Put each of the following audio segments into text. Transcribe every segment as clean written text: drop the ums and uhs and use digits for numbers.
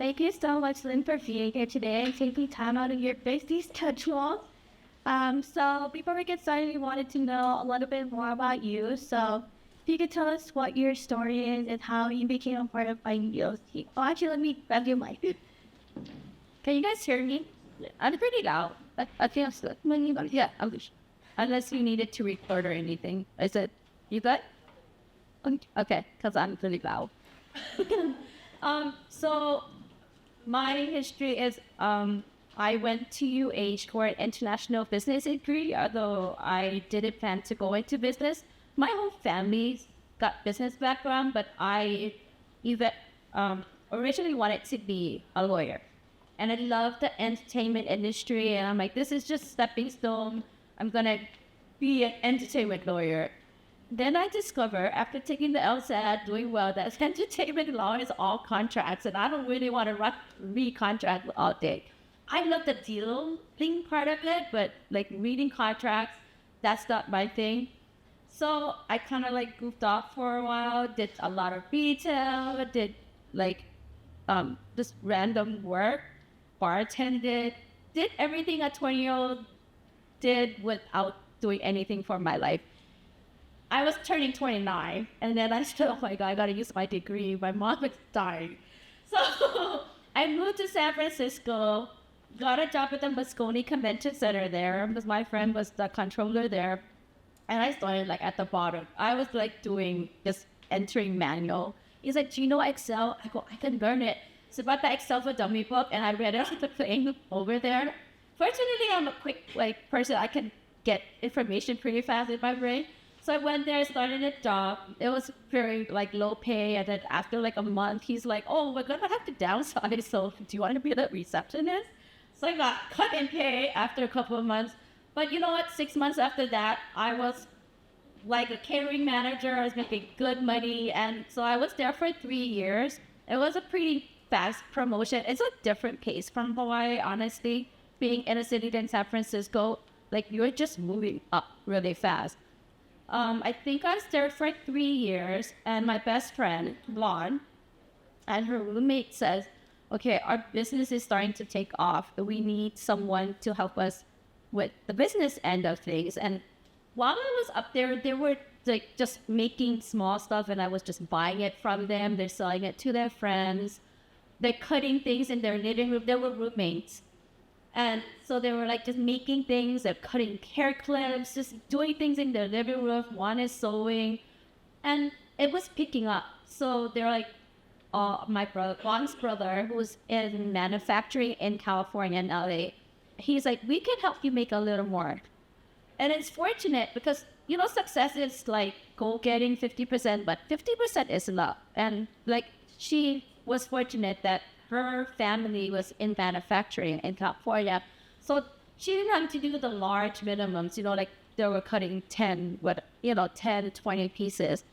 Thank you so much, Lynn, for being here today and taking time out of your busy schedule. So before we get started, we wanted to know a little bit more about you. So if you could tell us what your story is and how you became a part of Fighting Eel. Oh, actually, let me grab your mic. Can you guys hear me? I'm pretty loud. I feel good. Yeah, I'm good. Unless you needed to record or anything. Is it, you good? Okay, because I'm pretty loud. So my history is, I went to UH for an international business degree, although I didn't plan to go into business. My whole family's got business background, but I even originally wanted to be a lawyer. And I love the entertainment industry, and I'm like, this is just stepping stone. I'm gonna be an entertainment lawyer. Then I discover, after taking the LSAT, doing well, that entertainment law is all contracts, and I don't really want to read contracts all day. I love the dealing part of it, but like reading contracts, that's not my thing. So I kind of like goofed off for a while, did a lot of retail, did like just random work, bartended, did everything a 20-year-old did without doing anything for my life. I was turning 29, and then I said, oh my God, I gotta use my degree. My mom is dying. So I moved to San Francisco, got a job at the Moscone Convention Center there, because my friend was the controller there. And I started like at the bottom. I was like doing just entering manual. He's like, do you know Excel? I go, I can learn it. So I bought the Excel for Dummy book, and I read it on the plane over there. Fortunately, I'm a quick like person. I can get information pretty fast in my brain. So I went there, started a job. It was very like low pay, and then after like a month, he's like, "Oh, we're gonna have to downsize. So do you want to be the receptionist?" So I got cut in pay after a couple of months. But you know what? 6 months after that, I was like a catering manager. I was making good money, and so I was there for 3 years. It was a pretty fast promotion. It's a different pace from Hawaii, honestly. Being in a city in San Francisco, like you're just moving up really fast. I think I was there for 3 years, and my best friend, Blonde, and her roommate says, okay, our business is starting to take off. We need someone to help us with the business end of things. And while I was up there, they were like just making small stuff, and I was just buying it from them. They're selling it to their friends. They're cutting things in their living room. They were roommates. And so they were like just making things, they're cutting hair clips, just doing things in their living room. One is sewing, and it was picking up. So they're like, my brother, Juan's brother, who's in manufacturing in California and LA, he's like, we can help you make a little more. And it's fortunate because, you know, success is like goal getting 50%, but 50% is luck. And like she was fortunate that her family was in manufacturing in California. So she didn't have to do the large minimums, you know, like they were cutting 10, 20 pieces.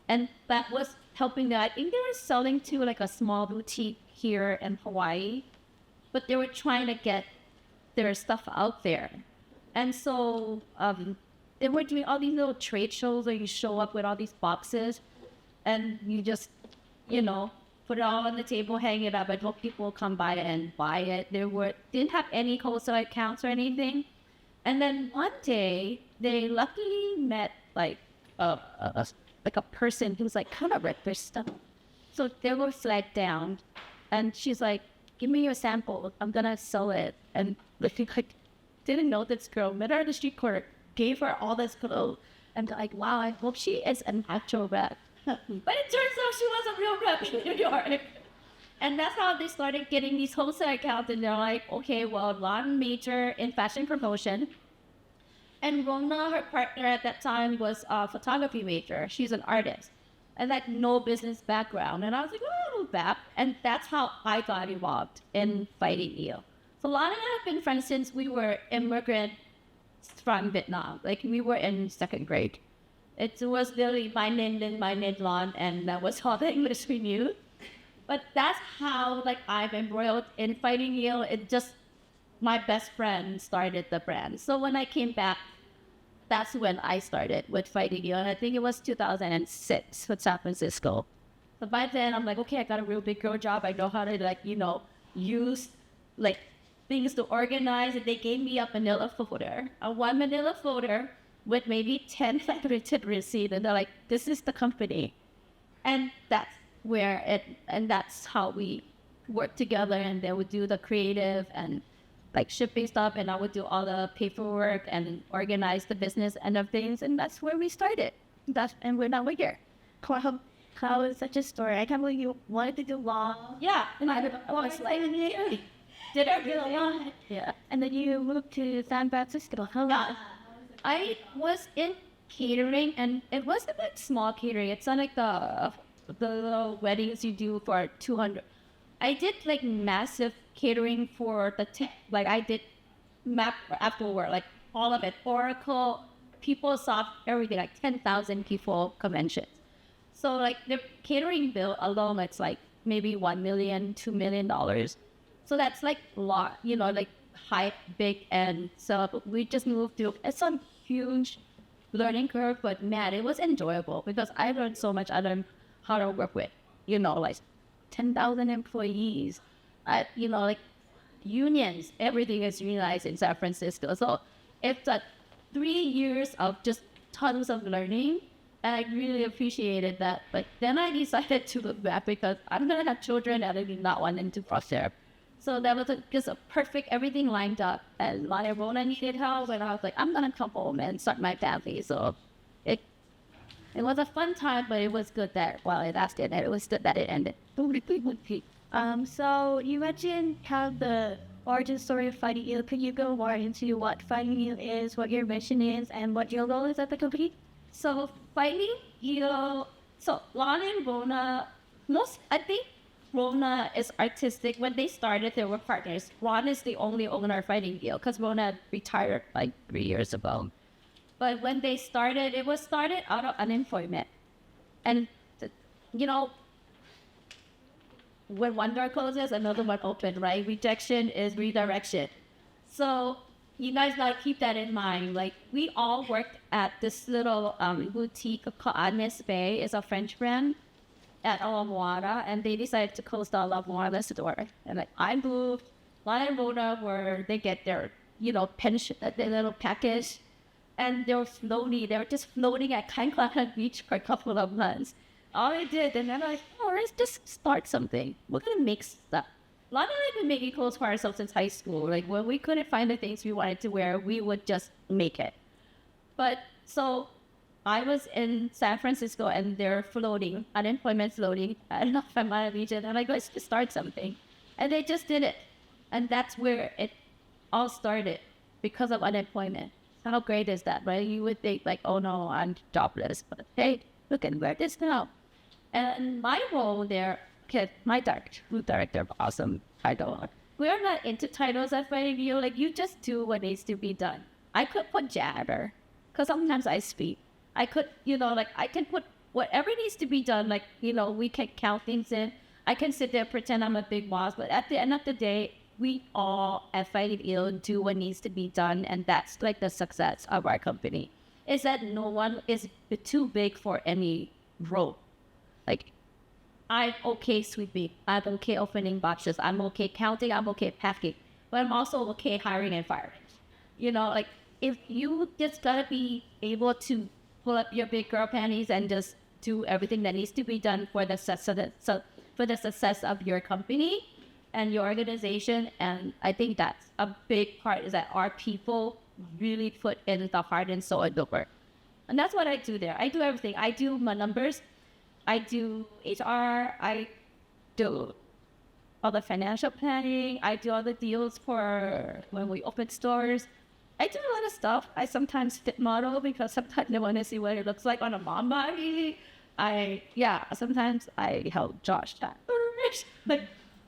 And that was helping that. I think they were selling to like a small boutique here in Hawaii, but they were trying to get their stuff out there. And so they were doing all these little trade shows where you show up with all these boxes and you just, you know, put it all on the table, hang it up, and hope people come by and buy it. Didn't have any wholesale accounts or anything. And then one day, they luckily met like a person who's like kind of read their stuff. So they were flagged down, and she's like, "Give me your sample. I'm gonna sell it." And like didn't know this girl. Met her in the street corner, gave her all this clothes, and like, wow, I hope she is an actual rep. But it turns out she was a real rep in New York. And that's how they started getting these wholesale accounts. And they're like, okay, well, Lon major in fashion promotion. And Rona, her partner at that time, was a photography major. She's an artist. And like no business background. And I was like, oh, that. And that's how I got involved in Fighting Eel. So Lon and I have been friends since we were immigrants from Vietnam. Like we were in second grade. It was literally my name, Lon, and that was all the English we knew. But that's how like I'm embroiled in Fighting Eel. It just, my best friend started the brand. So when I came back, that's when I started with Fighting Eel. And I think it was 2006 with San Francisco. But by then I'm like, okay, I got a real big girl job. I know how to like, use like things to organize. And they gave me a manila folder, a one manila folder with maybe 10 written receipts. And they're like, this is the company. And that's how we work together. And they would do the creative and like shipping stuff. And I would do all the paperwork and organize the business end of things. And that's where we started. And now we're here. Wow. How is such a story? I can't believe you wanted to do law. Yeah. And I was like, did I really want it? Yeah. And then you moved to San Francisco. Yeah. I was in catering, and it wasn't like small catering. It's not like the weddings you do for 200. I did like massive catering for like I did map afterward, like all of it, Oracle, PeopleSoft, everything, like 10,000 people conventions. So like the catering bill alone, it's like maybe $1 million, $2 million. So that's like a lot, like high, big, and so we just moved through. It's a huge learning curve, but man, it was enjoyable because I learned so much. I learned how to work with, like 10,000 employees, like unions, everything is unionized in San Francisco. So it's 3 years of just tons of learning. And I really appreciated that. But then I decided to look back because I'm going to have children and I did not want them to foster. So that was just a perfect, everything lined up. And my Rona needed help. And I was like, I'm going to come home and start my family. So it was a fun time, but it was good that while it lasted, and it was good that it ended. So you mentioned how the origin story of Fighting Eel. Could you go more into what Fighting Eel is, what your mission is, and what your role is at the company? So Fighting Eel, so Lon and Rona, I think Rona is artistic. When they started, they were partners. Ron is the only owner of Fighting Eel because Rona retired like 3 years ago. But when they started, it was started out of unemployment. And, when one door closes, another one opens, right? Rejection is redirection. So you guys gotta keep that in mind. Like, we all worked at this little boutique called Agnes Bay. It's a French brand at Alamoana, and they decided to close the Alamoana store. And like, I moved, Lana and Rona where they get their, pension, their little package. And they were just floating at Kainklana Beach for a couple of months. All I did, and then I was like, let's just start something. We're gonna make stuff. Lana and I have been making clothes for ourselves since high school. Like, when we couldn't find the things we wanted to wear, we would just make it. But so I was in San Francisco, and they're floating, unemployment floating at Kainklana Beach, and I'm like, let's just start something. And they just did it. And that's where it all started, because of unemployment. How great is that, right? You would think like, oh no, I'm jobless, but hey, look at where this now. And my role there, my director of awesome title. We're not into titles at Fighting Eel. Like, you just do what needs to be done. I could put janitor, because sometimes I speak. I could, I can put whatever needs to be done. Like, we can count things in. I can sit there, pretend I'm a big boss, but at the end of the day, we all at Fighting Eel do what needs to be done, and that's like the success of our company. Is that no one is too big for any role. Like, I'm okay sweeping, I'm okay opening boxes, I'm okay counting, I'm okay packing, but I'm also okay hiring and firing. Like, if you just gotta be able to pull up your big girl panties and just do everything that needs to be done for the success of your company and your organization. And I think that's a big part, is that our people really put in the heart and soul of the work. And that's what I do there. I do everything. I do my numbers, I do HR, I do all the financial planning, I do all the deals for when we open stores. I do a lot of stuff. I sometimes fit model because sometimes I want to see what it looks like on a mom body. Sometimes I help Josh that. Like,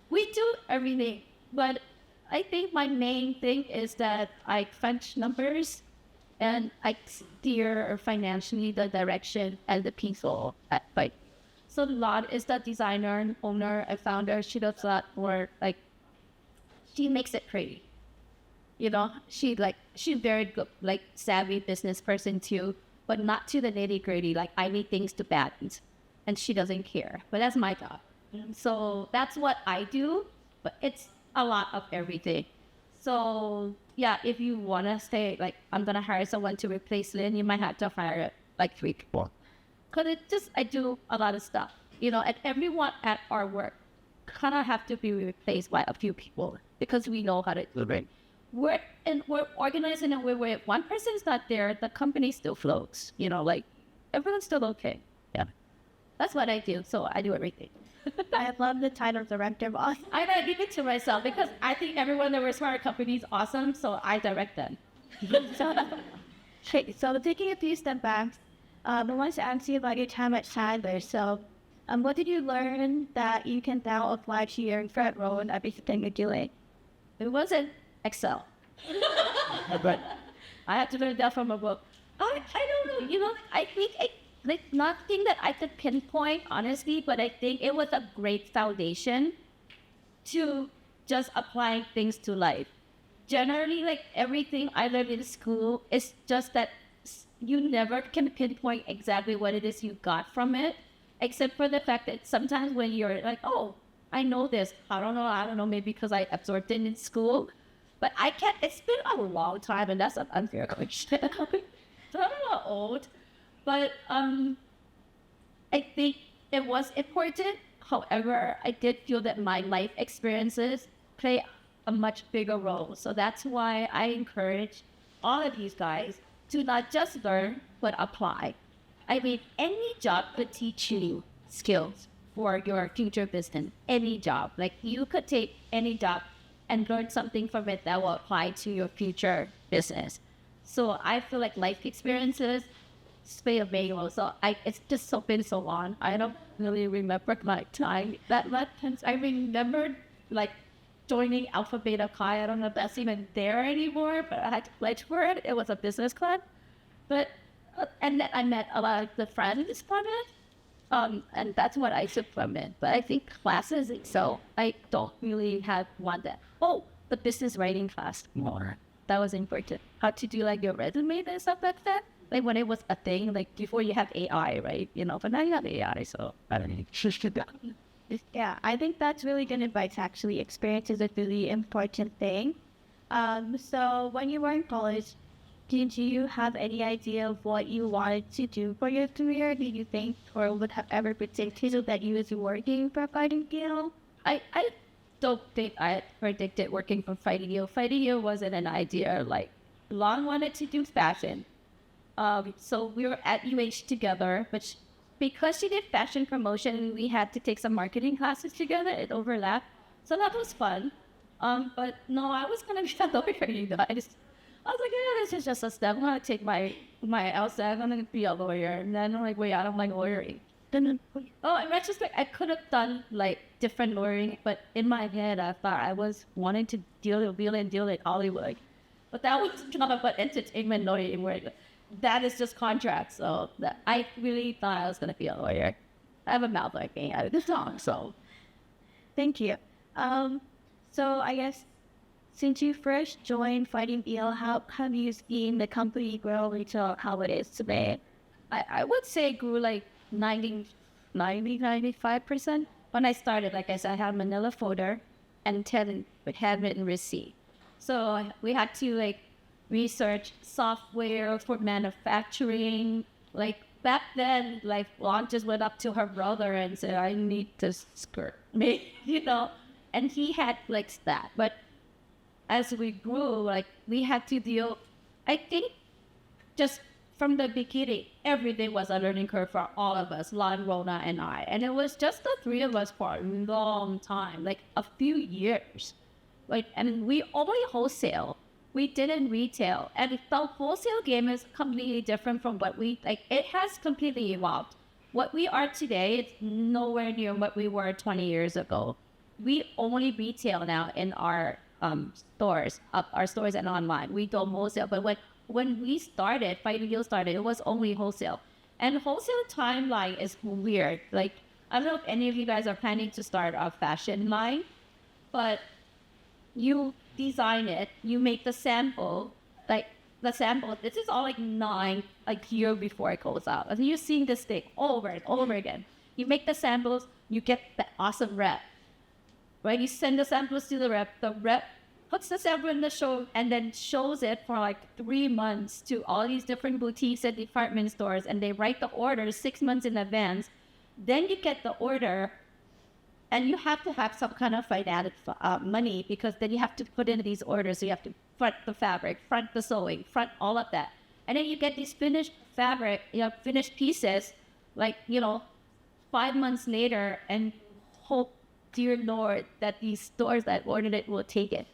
we do everything, but I think my main thing is that I crunch numbers and I steer financially the direction and the people at Fight. So Lot is the designer, owner, and founder. She does that work. Like, she makes it pretty. She's very good, like, savvy business person too, but not to the nitty gritty. Like, I need things to balance. and she doesn't care. But that's my job. So that's what I do, but it's a lot of everything. So yeah, if you want to say like, I'm going to hire someone to replace Lynn, you might have to hire like 3 people. Because I do a lot of stuff, and everyone at our work kind of have to be replaced by a few people because we know how to do it. We're organized in a way where if one person is not there, the company still floats, like everyone's still okay. Yeah. That's what I do. So I do everything. I love the title Director of Awesomeness. I gotta give it to myself because I think everyone that works for our company is awesome, so I direct them. So taking a few steps back, I want to ask you about your time at Shidler. So what did you learn that you can now apply to your front role in everything you're doing? It wasn't Excel. But I had to learn that from a book. I don't know, I think nothing that I could pinpoint, honestly, but I think it was a great foundation to just applying things to life. Generally, like everything I learned in school is just that you never can pinpoint exactly what it is you got from it, except for the fact that sometimes when you're like, oh, I know this, I don't know, maybe because I absorbed it in school, but I can't, it's been a long time, and that's an unfair question. So I'm not old. But I think it was important. However, I did feel that my life experiences play a much bigger role. So that's why I encourage all of these guys to not just learn, but apply. I mean, any job could teach you skills for your future business. Any job. Like you could take any job and learn something from it that will apply to your future business. So I feel like life experiences play a big role. So it's just been so long. I don't really remember my time that much. I remember like joining Alpha Beta Chi. I don't know if that's even there anymore, but I had to pledge for it. It was a business club. But and then I met a lot of the friends from it. And that's what I took from it. But I think classes, so I don't really have one that, the business writing class. More. That was important. How to do like your resume and stuff like that. Like when it was a thing, like before you have AI, right? But now you have AI, so I don't know. Yeah, I think that's really good advice, actually. Experience is a really important thing. So when you were in college, did you have any idea of what you wanted to do for your career? Did you think or would have ever predicted that you was working for Fighting Eel? I don't think I predicted working for Fighting Eel. Fighting Eel wasn't an idea. Like, Lon wanted to do fashion. So we were at UH together, but because she did fashion promotion, we had to take some marketing classes together. It overlapped. So that was fun. But no, I was going to be a lawyer, you guys. I was like, yeah, this is just a step. I'm going to take my LSAT. I'm going to be a lawyer. And then I'm like, wait, I don't like lawyering. In retrospect, I could have done like different lawyering, but in my head, I thought I was wanting to deal in Hollywood. But that was kind of an entertainment lawyering where that is just contracts. So I really thought I was going to be a lawyer. I have a mouth like me out of the song, so. Thank you. So I guess since you first joined Fighting Eel, how have you seen the company grow into how it is today? I would say it grew like 95%. When I started, like I said, I had a manila folder and handwritten receipt. So we had to like research software for manufacturing. Like back then, like Lon just went up to her brother and said, I need this skirt made, and he had like that. But as we grew, like we had to deal, I think just from the beginning, every day was a learning curve for all of us, Lon, Rona, and I. And it was just the three of us for a long time, like a few years. Like, and we only wholesale. We didn't retail. And the wholesale game is completely different from what it has completely evolved. What we are today is nowhere near what we were 20 years ago. We only retail now in our stores and online. We don't wholesale. But when we started, Fighting Eel started, it was only wholesale. And wholesale timeline is weird. Like, I don't know if any of you guys are planning to start a fashion line, but you design it, you make the sample, this is all like 9, like year before it goes out. And you're seeing this thing over and over again. You make the samples, you get the awesome rep, right? You send the samples to the rep puts the sample in the show and then shows it for like 3 months to all these different boutiques and department stores, and they write the order 6 months in advance. Then you get the order, and you have to have some kind of financial money, because then you have to put in these orders. So you have to front the fabric, front the sewing, front all of that. And then you get these finished fabric, finished pieces, like, 5 months later, and hope, dear Lord, that these stores that ordered it will take it.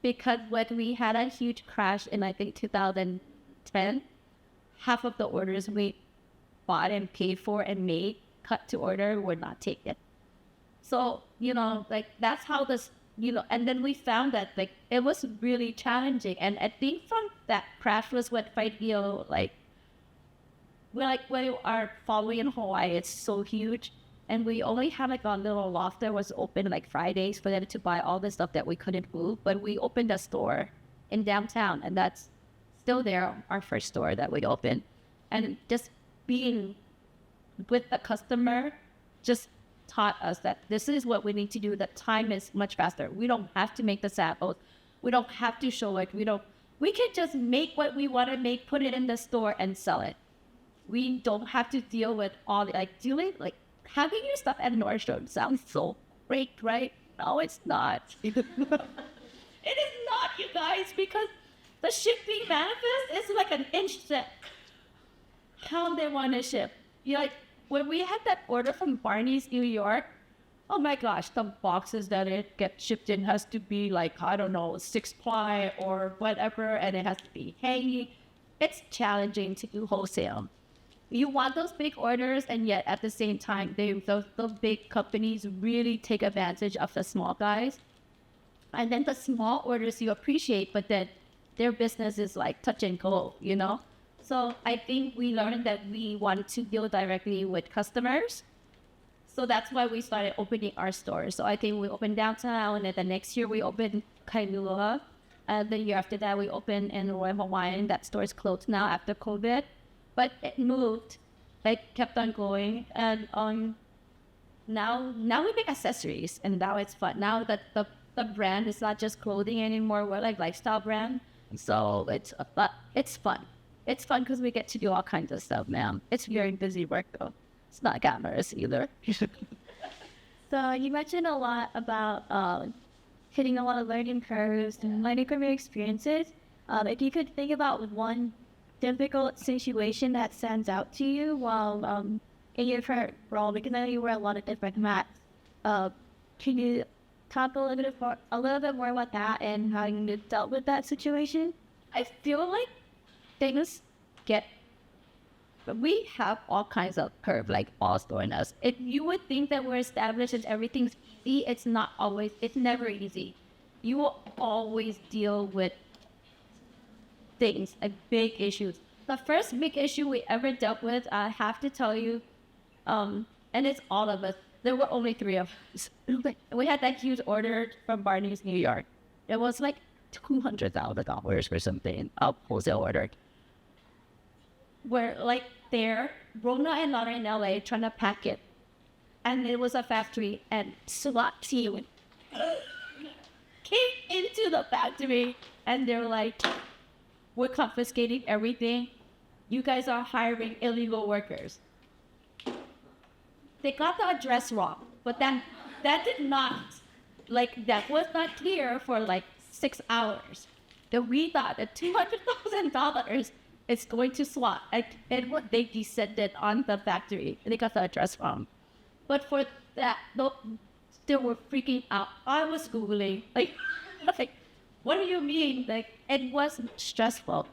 Because when we had a huge crash in, I think, 2010, half of the orders we bought and paid for and made, cut to order, were not taken. So, like, that's how this, and then we found that, like, it was really challenging. And I think from that crash was when Fighting Eel, when our following in Hawaii, it's so huge. And we only had like a little loft that was open like Fridays for them to buy all the stuff that we couldn't move. But we opened a store in downtown, and that's still there, our first store that we opened. And just being with the customer just taught us that this is what we need to do. That time is much faster. We don't have to make the samples. We don't have to show it. We can just make what we want to make, put it in the store, and sell it. We don't have to deal with all having your stuff at Nordstrom sounds so great, right? No, it's not. It is not, you guys, because the shipping manifest is like an inch thick. How they want to ship. When we had that order from Barney's, New York, oh my gosh, the boxes that it gets shipped in has to be 6-ply or whatever, and it has to be hanging. It's challenging to do wholesale. You want those big orders, and yet at the same time, those big companies really take advantage of the small guys. And then the small orders you appreciate, but then their business is like touch and go, So I think we learned that we wanted to deal directly with customers. So that's why we started opening our stores. So I think we opened downtown, and then the next year we opened Kailua. The year after that, we opened in Royal Hawaiian. That store is closed now after COVID. But it moved, kept on going. And now we make accessories, and now it's fun. Now that the brand is not just clothing anymore, we're like lifestyle brand. So it's fun. It's fun because we get to do all kinds of stuff, man. It's very busy work, though. It's not glamorous either. So you mentioned a lot about hitting a lot of learning curves and learning from your experiences. If you could think about one difficult situation that stands out to you while in your current role, because I know you wear a lot of different hats. Can you talk a little bit more about that and how you dealt with that situation? I feel like we have all kinds of curve balls throwing us. If you would think that we're established and everything's easy, it's never easy. You will always deal with things, big issues. The first big issue we ever dealt with, I have to tell you, and it's all of us. There were only 3 of us. We had that huge order from Barney's, New York. It was like $200,000 or something, a wholesale order. We're there, Rona and Lana in LA trying to pack it. And it was a factory, and SWAT team came into the factory, and they're like, we're confiscating everything. You guys are hiring illegal workers. They got the address wrong, but that did not, that was not clear for 6 hours. That we thought that $200,000 is going to SWAT. And they descended on the factory, and they got the address wrong. But for that, they were freaking out. I was Googling, what do you mean? It was stressful.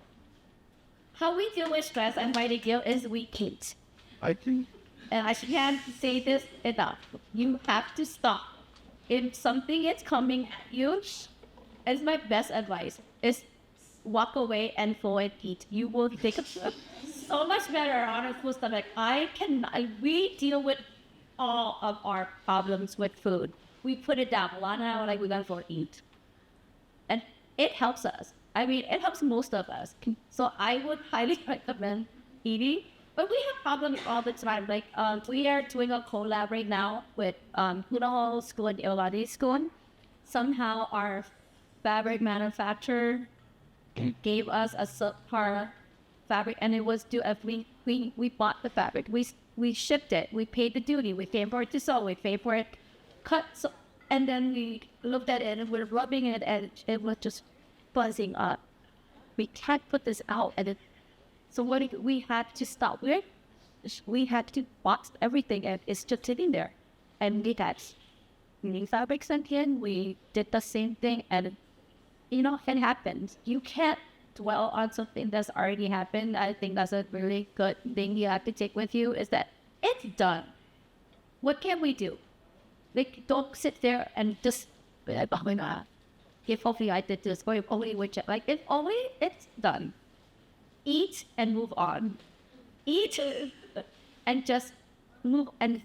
How we deal with stress and Fighting Eel is we eat. I think. And I can't say this enough. You have to stop. If something is coming at you, as my best advice is walk away and go and eat. You will take so much better on a full stomach. We deal with all of our problems with food. We put it down. Lana, we gotta go eat. And it helps us. It helps most of us. So I would highly recommend eating. But we have problems all the time. Like, we are doing a collab right now with Manoa School and UH School. Somehow our fabric manufacturer gave us a subpar fabric, and it was due. We bought the fabric, we shipped it, we paid the duty, we paid for it to sew, we paid for it cut, so, and then we looked at it and we're rubbing it, and it was just buzzing up. We can't put this out, and so we had to stop. We had to box everything, and it's just sitting there. And we got new fabric sent in. We did the same thing, and it happens. You can't dwell on something that's already happened. I think that's a really good thing you have to take with you, is that it's done. What can we do? Like, don't sit there and just be like, oh my God, if only I did this, or if only we check. Like, if only it's done. Eat and move on. Eat and just move and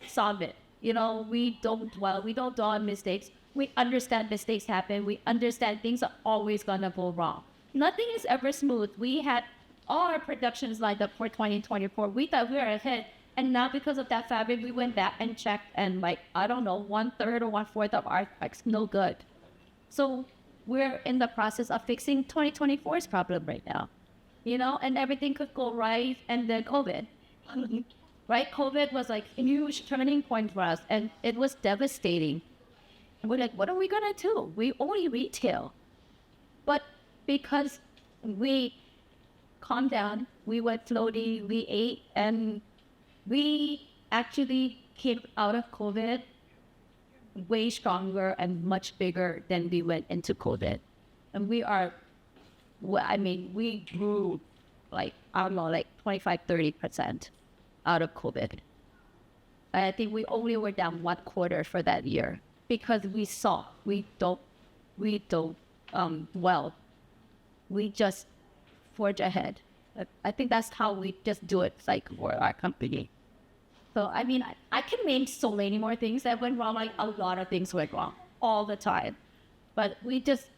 solve it. We don't dwell on mistakes. We understand mistakes happen. We understand things are always gonna go wrong. Nothing is ever smooth. We had all our productions lined up for 2024. We thought we were ahead. And now because of that fabric, we went back and checked, and 1/3 or 1/4 of our fabrics no good. So we're in the process of fixing 2024's problem right now. And everything could go right, and then COVID. Right? COVID was like a huge turning point for us, and it was devastating. And we're like, what are we gonna do? We only retail. But because we calmed down, we went slowly, we ate, and we actually came out of COVID way stronger and much bigger than we went into COVID. And we grew 25-30% out of COVID. I think we only were down 1/4 for that year because we don't dwell. We just forge ahead. I think that's how we just do it, for our company. So, I can name so many more things that went wrong. A lot of things went wrong all the time. But we just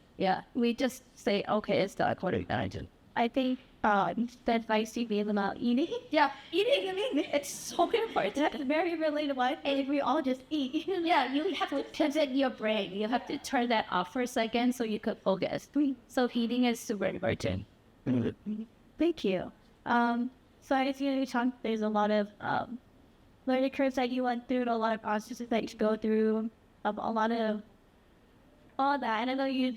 say, okay, it's done. What are we going to do? I think the advice you gave about eating. Yeah, eating, it's so important. It's very relatable. And we all just eat. Yeah, you have to pivot your brain. You have to turn that off for a second so you could focus. So eating is super important. Thank you. So I see you talked, there's a lot of learning curves that you went through, a lot of processes that you go through, a lot of all that. And I know you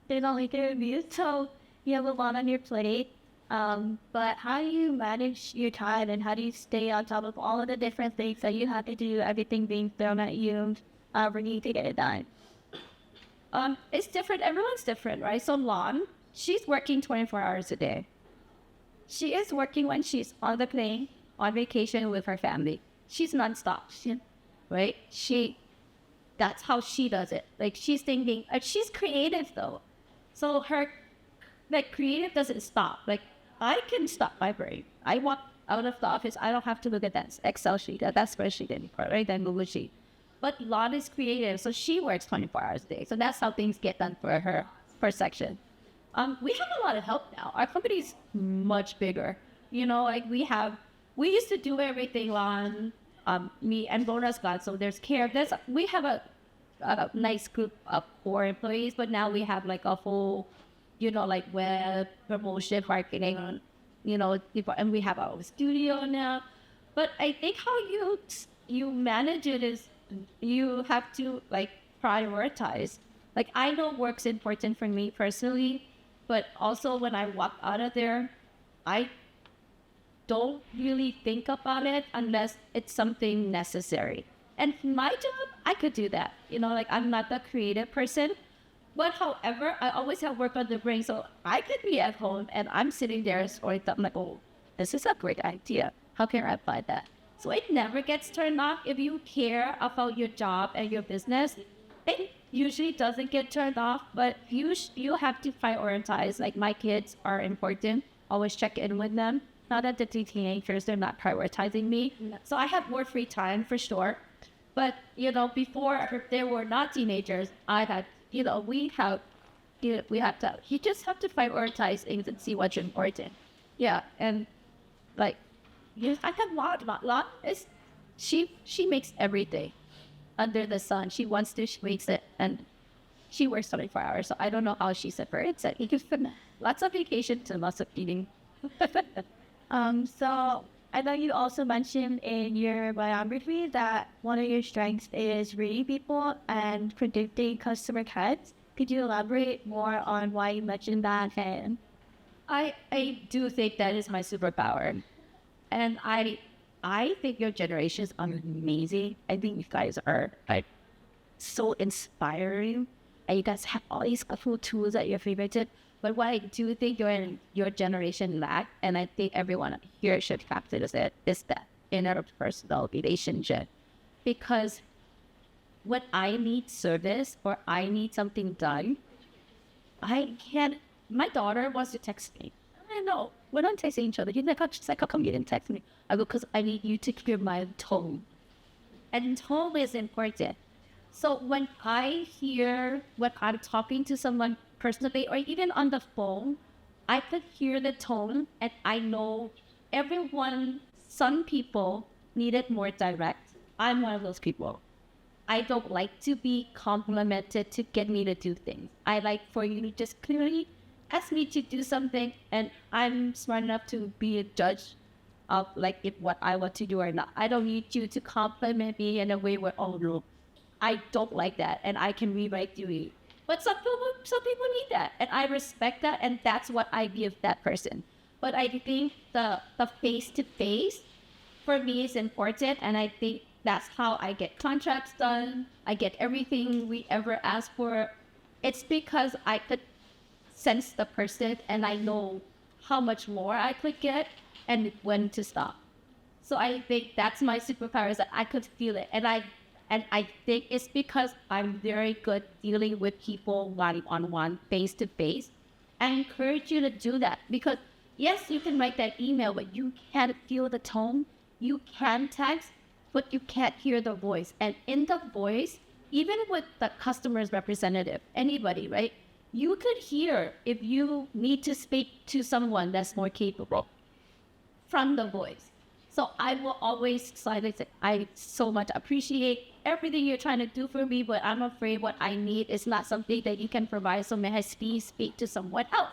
did only 3 reviews, so you have a lot on your plate. But how do you manage your time, and how do you stay on top of all of the different things that you have to do, everything being thrown at you, when you need to get it done? It's different. Everyone's different, right? So Lon, she's working 24 hours a day. She is working when she's on the plane, on vacation with her family. She's nonstop, right? That's how she does it. She's thinking, she's creative though. So her, creative doesn't stop. I can stop my brain. I walk out of the office, I don't have to look at that Excel sheet, that spreadsheet anymore, right? That Google sheet. But Lon is creative, so she works 24 hours a day. So that's how things get done for her, per section. We have a lot of help now. Our company's much bigger. We used to do everything on me and Bona's got, so there's care. We have a nice group of core employees, but now we have a whole, web, promotion, marketing, and we have our studio now. But I think how you manage it is you have to prioritize. I know work's important for me personally, but also when I walk out of there, I don't really think about it unless it's something necessary. And my job, I could do that. I'm not the creative person, but however, I always have work on the brain, so I could be at home and I'm sitting there scrolling up, oh, this is a great idea. How can I apply that? So it never gets turned off. If you care about your job and your business, it usually doesn't get turned off, but you have to prioritize. My kids are important. Always check in with them. Now that they're teenagers, they're not prioritizing me. So I have more free time for sure. But, before they were not teenagers, I had, you just have to prioritize things and see what's important. Yeah. And Yes, I have lot. She makes everything under the sun. She wants to, she makes it, and she works 24 hours. So I don't know how she separates it. Lots of vacation to lots of eating. So I know you also mentioned in your biography that one of your strengths is reading people and predicting customer cuts. Could you elaborate more on why you mentioned that? And I do think that is my superpower. And I think your generation is amazing. I think you guys are like so inspiring, and you guys have all these cool tools at your fingertips. But what I do think your generation lack, and I think everyone here should practice it, is that interpersonal relationship. Because when I need service or I need something done, I can't. My daughter wants to text me. I know we're not texting each other. She's like, how come you didn't text me? I go, because I need you to hear my tone, and tone is important. So when I hear when I'm talking to someone personally or even on the phone, I could hear the tone, and I know everyone. Some people need it more direct. I'm one of those people. I don't like to be complimented to get me to do things. I like for you to just clearly ask me to do something, and I'm smart enough to be a judge of like if what I want to do or not. I don't need you to compliment me in a way where, oh no, I don't like that, and I can rewrite you. But some people need that, and I respect that, and that's what I give that person. But I think the face to face for me is important, and I think that's how I get contracts done. I get everything we ever ask for. It's because I could sense the person, and I know how much more I could get and when to stop. So I think that's my superpower, is that I could feel it, and I think it's because I'm very good dealing with people one-on-one, face-to-face. I encourage you to do that, because yes, you can write that email, but you can't feel the tone. You can text, but you can't hear the voice. And in the voice, even with the customer's representative, anybody, right? You could hear if you need to speak to someone that's more capable from the voice. So I will always silence it. I so much appreciate everything you're trying to do for me, but I'm afraid what I need is not something that you can provide. So may I speak to someone else?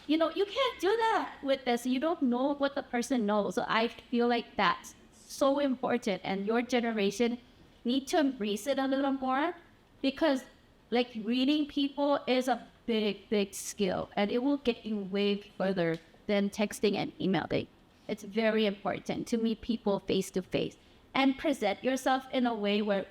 You can't do that with this. You don't know what the person knows. So I feel like that's so important, and your generation need to embrace it a little more, because like reading people is a big skill, and it will get you way further than texting and emailing. It's very important to meet people face to face and present yourself in a way where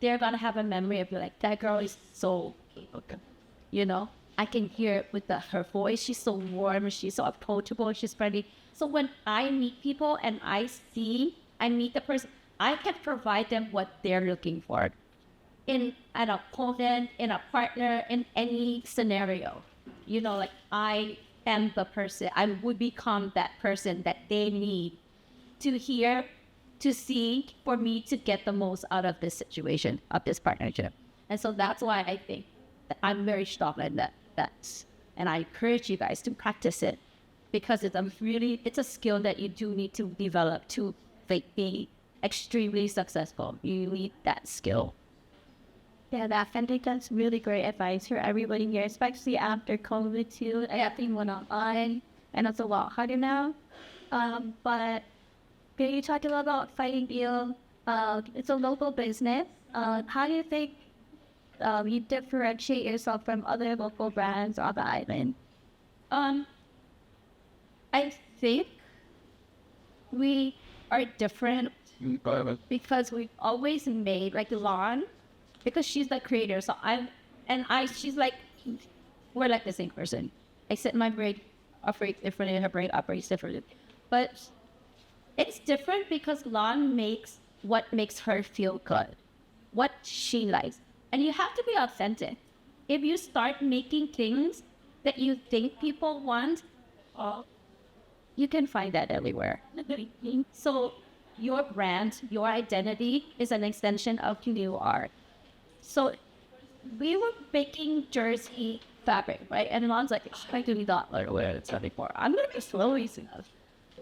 they're gonna have a memory of you, like, that girl is so capable. I can hear it with her voice. She's so warm, she's so approachable, she's friendly. So when I meet people and I meet the person, I can provide them what they're looking for in an opponent, in a partner, in any scenario. Like I am the person, I would become that person that they need to hear, to see, for me to get the most out of this situation, of this partnership. And so that's why I think that I'm very strong in that. And I encourage you guys to practice it, because it's a skill that you do need to develop to be extremely successful. You need that skill. yeah, I think that's really great advice for everybody here, especially after COVID too. Everything went online, and it's a lot harder now. But can you talk a little about Fighting Eel? It's a local business. How do you think you differentiate yourself from other local brands on the island? I think we are different because we've always made like Lauren, because she's the creator. So she's like, we're like the same person. Except my brain operates differently and her brain operates differently. But it's different because Lauren makes what makes her feel good, what she likes. And you have to be authentic. If you start making things that you think people want, you can find that everywhere. So your brand, your identity is an extension of who you are. So we were making jersey fabric, right? And Lon's like, I do not learn where it's anymore. I'm going to be slowly enough.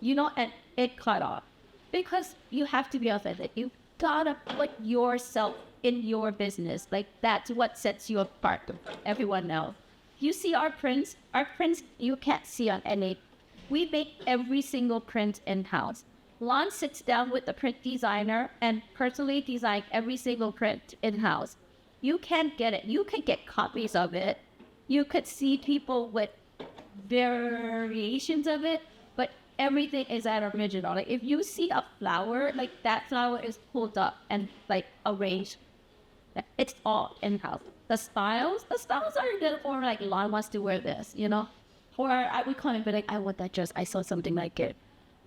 and it cut off. Because you have to be authentic. You gotta put yourself in your business. Like, that's what sets you apart from everyone else. You see our prints, you can't see on any. We make every single print in-house. Lon sits down with the print designer and personally design every single print in-house. You can't get it. You can get copies of it. You could see people with variations of it, but everything is at original. Like, if you see a flower, like, that flower is pulled up and like arranged. It's all in-house. The styles are good for like, Lon wants to wear this, or I would come and be like, I want that dress. I saw something like it,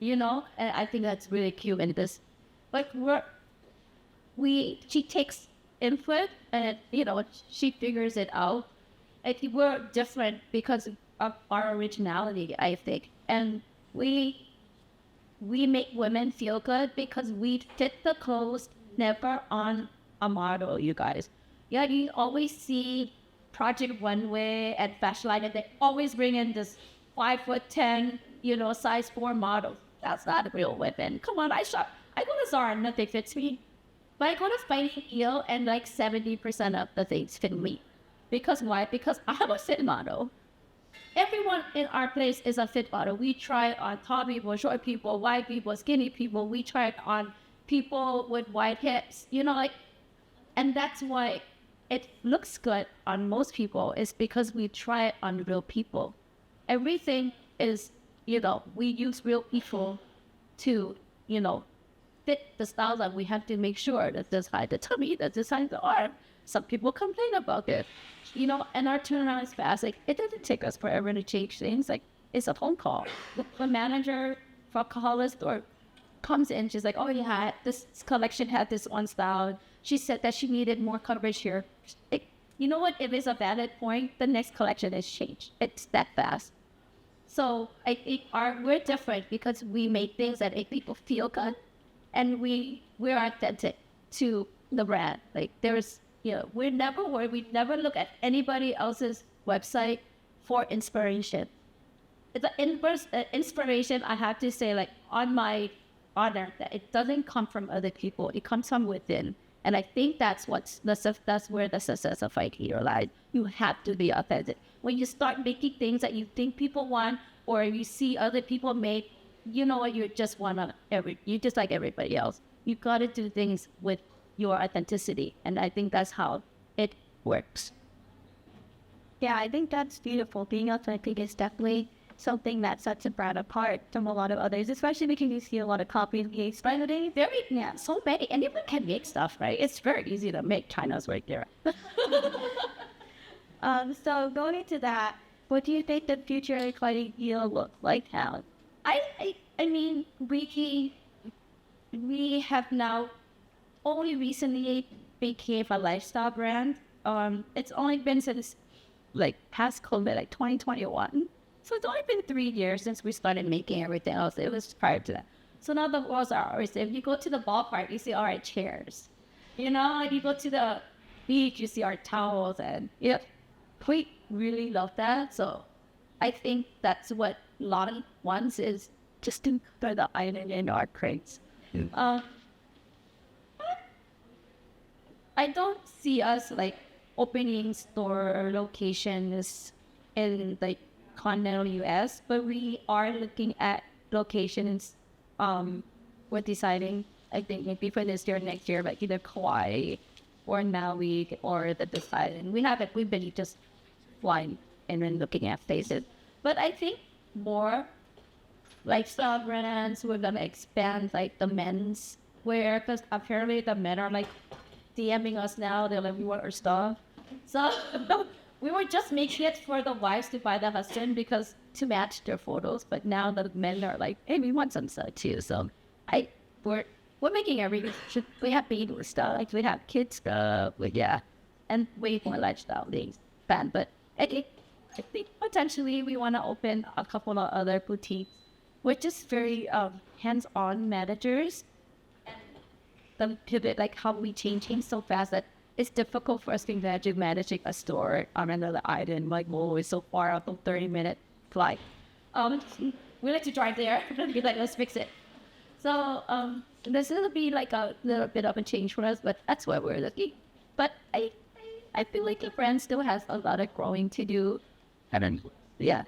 and I think that's really cute. And this, like, she takes input and she figures it out. We're different because of our originality, I think, and we make women feel good because we fit the clothes, never on a model, you guys. Yeah, you always see Project Runway and Fashion Line, and they always bring in this 5'10", size 4 model. That's not real women. Come on, I go to Zara and nothing fits me. But I go to Fighting Eel and like 70% of the things fit me. Because why? Because I'm a fit model. Everyone in our place is a fit model. We try it on tall people, short people, wide people, skinny people. We try it on people with wide hips, and that's why it looks good on most people, is because we try it on real people. Everything is, we use real people to, fit the style that we have to make sure that this hide the tummy, that this hide the arm. Some people complain about it, and our turnaround is fast. Like, it doesn't take us forever to change things. Like, it's a phone call. The manager from Kahala store comes in. She's like, oh yeah, this collection had this one style. She said that she needed more coverage here. You know what? If it's a valid point, the next collection is changed. It's that fast. So I think we're different because we make things that make people feel good, and we're authentic to the brand. Like, there's, we never look at anybody else's website for inspiration. The inspiration, I have to say, like, on my honor, that it doesn't come from other people. It comes from within. And I think that's where the success of Fighting Eel lies. You have to be authentic. When you start making things that you think people want, or you see other people make, you just you're just like everybody else. You got to do things with your authenticity. And I think that's how it works. Yeah, I think that's beautiful. Being authentic is definitely something that sets a brand apart from a lot of others, especially because you see a lot of copies being spread today. So many. Anyone can make stuff, right? It's very easy to make. China's right there. So going into that, what do you think the future of Fighting Eel looks like now? I mean, we have now only recently became a lifestyle brand. It's only been since like past COVID, like 2021. So it's only been 3 years since we started making everything else. It was prior to that. So now the walls are ours. If you go to the ballpark, you see all our chairs. Like, you go to the beach, you see our towels, and we really love that. So I think that's what Lon wants, is just to put the island in our crates. I don't see us like opening store locations in like continental US, but we are looking at locations. We're deciding, I think, maybe for this year, next year, like either Kauai or Maui or the Poseidon. We've been just flying and then looking at places. But I think more lifestyle brands, we're gonna expand like the men's wear, because apparently the men are like DMing us now. They're like, we want our stuff. So we were just making it for the wives to buy the husband because to match their photos. But now the men are like, hey, we want some stuff too. So we're making everything. We have baby stuff, like we have kids stuff, and way more lifestyle things. But I think potentially we want to open a couple of other boutiques with just very hands-on managers. The pivot, like how we change things so fast that it's difficult for us to imagine managing a store on another island, like, it's so far out, the 30-minute flight. we like to drive there. Be like, let's fix it. So this will be like a little bit of a change for us, but that's what we're looking. But I feel like the brand still has a lot of growing to do. I don't know. Yeah.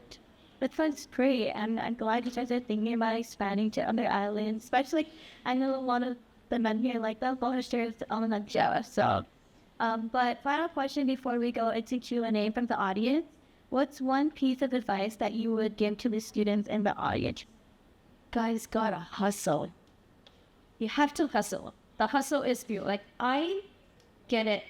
That sounds great. I'm glad you guys are thinking about expanding to other islands, especially I know a lot of the men here like the Bohisters on the show. So, but final question before we go into Q&A from the audience. What's one piece of advice that you would give to the students in the audience? Guys gotta hustle. You have to hustle. The hustle is real. Like, I get it.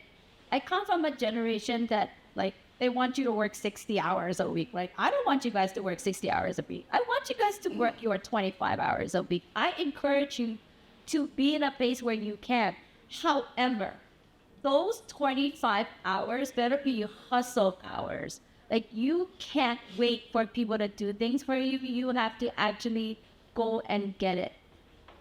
I come from a generation that, like, they want you to work 60 hours a week. Like, I don't want you guys to work 60 hours a week. I want you guys to work your 25 hours a week. I encourage you to be in a place where you can. However, those 25 hours better be hustle hours. Like, you can't wait for people to do things for you. You have to actually go and get it.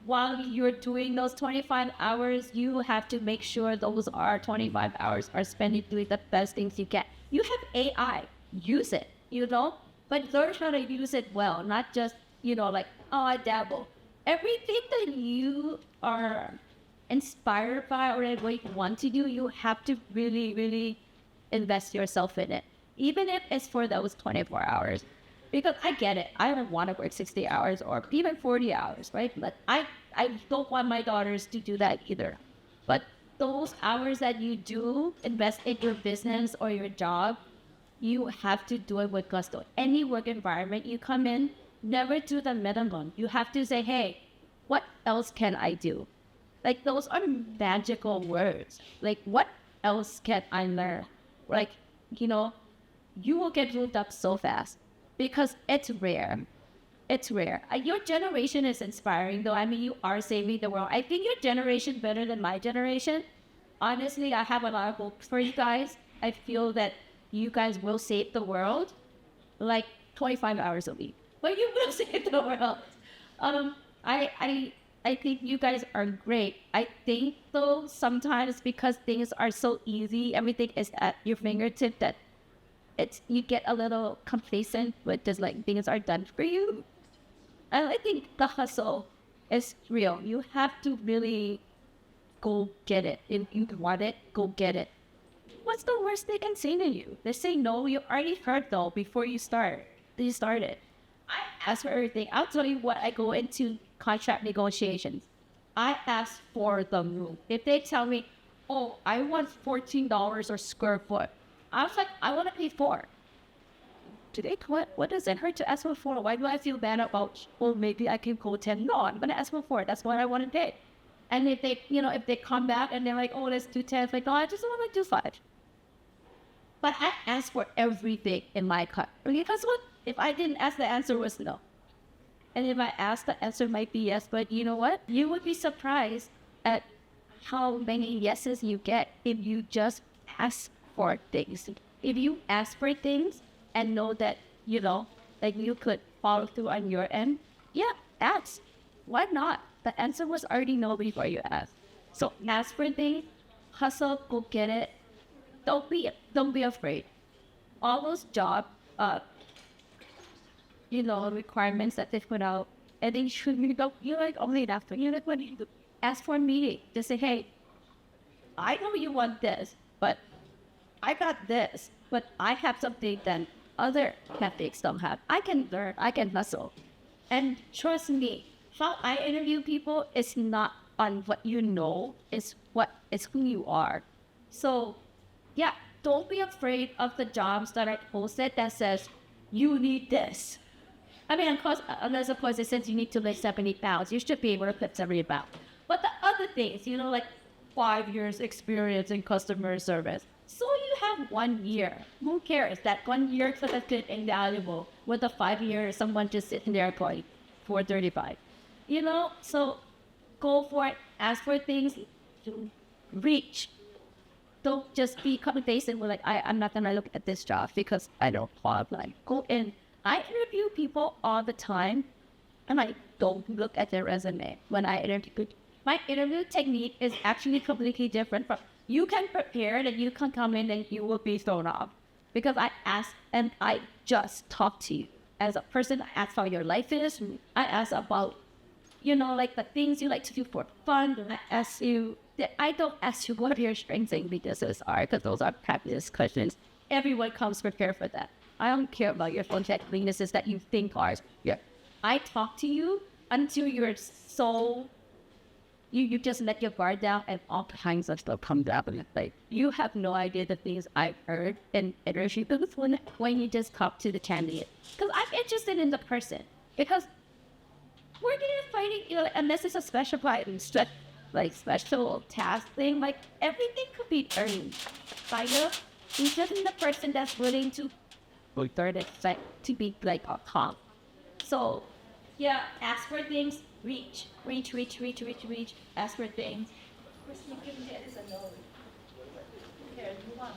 While you're doing those 25 hours, you have to make sure those 25 hours are spent doing the best things you can. You have AI, use it, but learn how to use it well, not just, like, oh, I dabble. Everything that you are inspired by or what you want to do, you have to really, really invest yourself in it, even if it's for those 24 hours. Because I get it. I don't want to work 60 hours or even 40 hours, right? But I don't want my daughters to do that either. But those hours that you do invest in your business or your job, you have to do it with gusto. Any work environment you come in, never do the minimum. You have to say, hey, what else can I do? Like, those are magical words. Like, what else can I learn? Like, you will get moved up so fast. Because it's rare. It's rare. Your generation is inspiring, though. I mean, you are saving the world. I think your generation better than my generation. Honestly, I have a lot of hope for you guys. I feel that you guys will save the world, like 25 hours a week. But you will save the world. I think you guys are great. I think, though, sometimes because things are so easy, everything is at your fingertip, that you get a little complacent with just like things are done for you. And I think the hustle is real. You have to really go get it. If you want it, go get it. What's the worst they can say to you? They say no. You already heard though before you start. You started. I ask for everything. I'll tell you what I go into contract negotiations. I ask for the room. If they tell me, oh, I want $14 a square foot, I was like, I want to pay $4. Today, what does it hurt to ask for $4? Why do I feel bad about, well, maybe I can go 10? No, I'm going to ask for $4. That's what I want to pay. And if they, if they come back and they're like, oh, let's do 10, it's like, no, I just want to do 5. But I ask for everything in my cut. Because what? If I didn't ask, the answer was no. And if I asked, the answer might be yes. But you know what? You would be surprised at how many yeses you get if you just ask for things. If you ask for things and know that, like you could follow through on your end, yeah, ask. Why not? The answer was already no before you asked. So ask for things, hustle, go get it. Don't be afraid. All those job, requirements that they put out, and they should be, you're like, only after, like, what do you do? Ask for a meeting. Just say, hey, I know you want this, but I got this, but I have something that other candidates don't have. I can learn, I can hustle. And trust me, how I interview people is not on what you know, it's who you are. So, yeah, don't be afraid of the jobs that are posted that says, you need this. I mean, of course, unless, of course, it says you need to lift 70 pounds, you should be able to lift 70 pounds. But the other things, like 5 years experience in customer service. So you have 1 year. Who cares? That 1 year could have been invaluable with the 5 years someone just sitting there going $4.35. So go for it. Ask for things. Reach. Don't just be complacent with like, I'm not gonna look at this job because I don't qualify. Go in. I interview people all the time, and I don't look at their resume when I interview. My interview technique is actually completely different from. You can prepare and you can come in and you will be thrown off because I ask and I just talk to you. as a person. I ask how your life is. I ask about, like the things you like to do for fun. I don't ask you what your strengths and weaknesses are, because those are practice questions. Everyone comes prepared for that. I don't care about your strengths weaknesses that you think are. Yeah. I talk to you until you're so, you just let your guard down and all kinds of stuff comes out. Like, you have no idea the things I've heard in interviews when you just talk to the candidate. Because I'm interested in the person. Because working in Fighting Eel, unless it's a special special task thing, like everything could be earned. Kind of. You just need a person that's willing to third expect to be like a calm. So yeah, ask for things, reach. Ask for things. First thing you can get is a no. Here, move on.